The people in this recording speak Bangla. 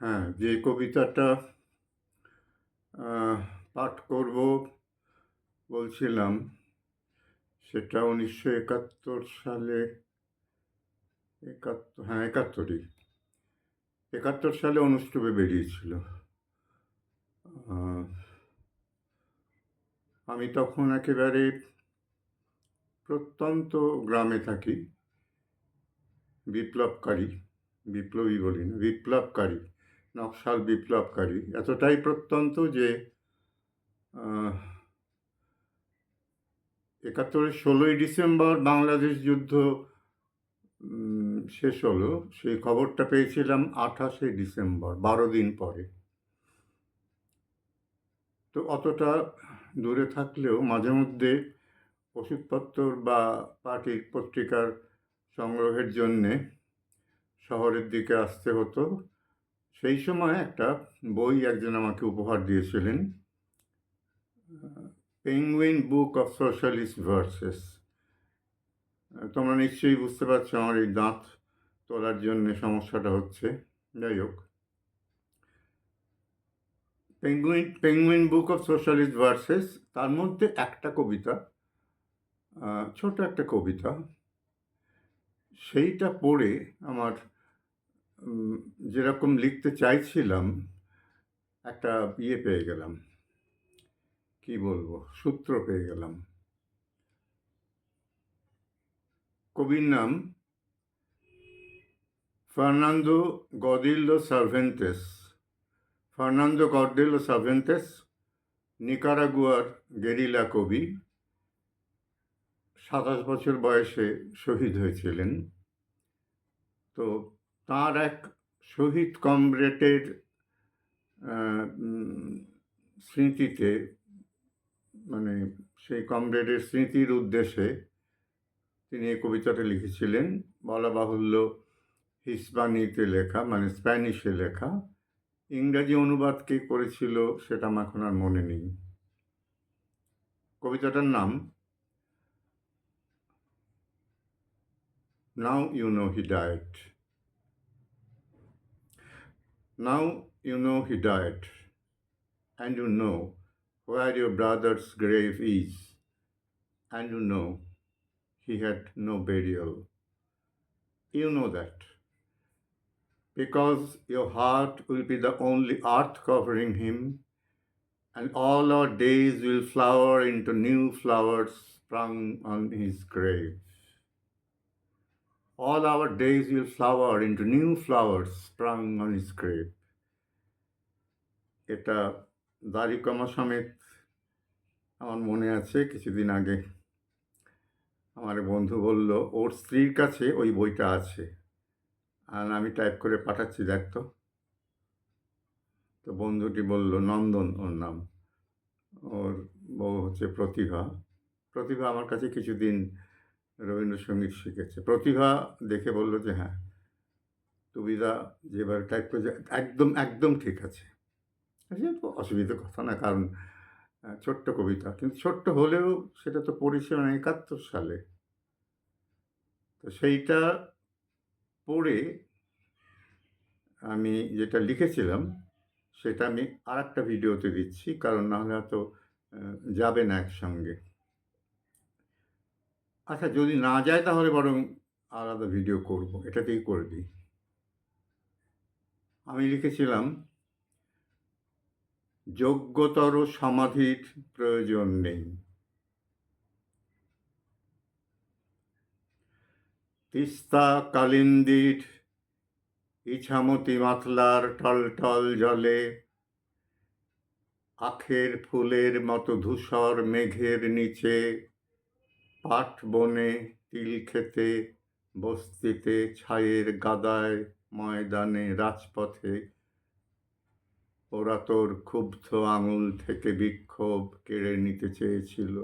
হ্যাঁ, যে কবিতাটা আহ, পাঠ করব বলছিলাম সেটা 1971 সালে, একাত্তরই 71 সালে অনুষ্ঠুবে বেরিয়েছিল। আহ, আমি তখন একেবারে প্রত্যন্ত গ্রামে থাকি। বিপ্লবকারী, বিপ্লবী বলি না, বিপ্লবকারী, নকশাল বিপ্লবকারী, এতটাই প্রত্যন্ত যে 71-এর 16ই ডিসেম্বর বাংলাদেশ যুদ্ধ শেষ হলো। সেই খবরটা পেয়েছিলাম 28শে ডিসেম্বর, 12 দিন পরে। তো অতটা দূরে থাকলেও মাঝে মধ্যে ওষুধপত্র বা পার্টির পত্রিকার সংগ্রহের জন্যে শহরের দিকে আসতে হতো। সেই সময় একটা বই একজন আমাকে উপহার দিয়েছিলেন, penguin book of socialist versus. তোমরা নিশ্চয়ই বুঝতে পারছো আমার এই দাঁত তোলার জন্য সমস্যাটা হচ্ছে। যাই হোক, penguin book of socialist versus, তার মধ্যে একটা কবিতা, ছোট একটা কবিতা, সেইটা পড়ে আমার যেরকম লিখতে চাইছিলাম একটা পেয়ে গেলাম, কি বলবো, সূত্র পেয়ে গেলাম। কবির নাম ফার্নান্দো গদিল্লো সার্ভেন্তেস। ফার্নান্দো গদিল্লো সার্ভেন্তেস নিকারাগুয়ার গেরিলা কবি, 27 বছর বয়সে শহীদ হয়েছিলেন। তো তার এক শহীদ কমরেডের স্মৃতিতে, মানে সেই কমরেডের স্মৃতির উদ্দেশ্যে তিনি এই কবিতাটা লিখেছিলেন। বলা বাহুল্য হিসপানিতে লেখা, মানে স্প্যানিশে লেখা। ইংরাজি অনুবাদ কে করেছিল সেটা আমার এখন আর মনে নেই। কবিতাটার নাম now you know he died. Now you know he died, and you know where your brother's grave is, and you know he had no burial. You know that because your heart will be the only earth covering him, and all our days will flower into new flowers sprung on his grave. All our days will flower into new flowers sprung on his grave. এটা দাড়ি কমা সমেত আমার মনে আছে। কিছুদিন আগে আমার বন্ধু বলল ওর স্ত্রীর কাছে ওই বইটা আছে, আর আমি টাইপ করে পাঠাচ্ছি, দেখতো। তো বন্ধুটি বলল, নন্দন ওর নাম, ওর বউ হচ্ছে প্রতিভা। প্রতিভা আমার কাছে কিছুদিন রবীন্দ্রসঙ্গীত শিখেছে। প্রতিভা দেখে বলল যে হ্যাঁ, তুবিদা যেভাবে টাইপ করেছে একদম একদম ঠিক আছে। অসুবিধার কথা না, কারণ ছোট্ট কবিতা, কিন্তু ছোট্ট হলেও সেটা তো পড়েছিলাম 71 সালে। তো সেইটা পড়ে আমি যেটা লিখেছিলাম সেটা আমি আর একটা ভিডিওতে দিচ্ছি, কারণ নাহলে হয়তো যাবে না একসঙ্গে। আচ্ছা, যদি না যায় তাহলে বরং আলাদা ভিডিও করব, এটাতেই করে দিই। আমি লিখেছিলাম, যোগ্যতর সমাধির প্রয়োজন নেই। তিস্তা কালিন্দির ইছামতি মাতলার টলটল জলে, আখের ফুলের মতো ধূসর মেঘের নিচে, পাট বনে, তিল খেতে, বস্তিতে, ছায়ের গাদায়, ময়দানে, রাজপথে, ওরা তোর ক্ষুব্ধ আঙুল থেকে বিক্ষোভ কেড়ে নিতে চেয়েছিল।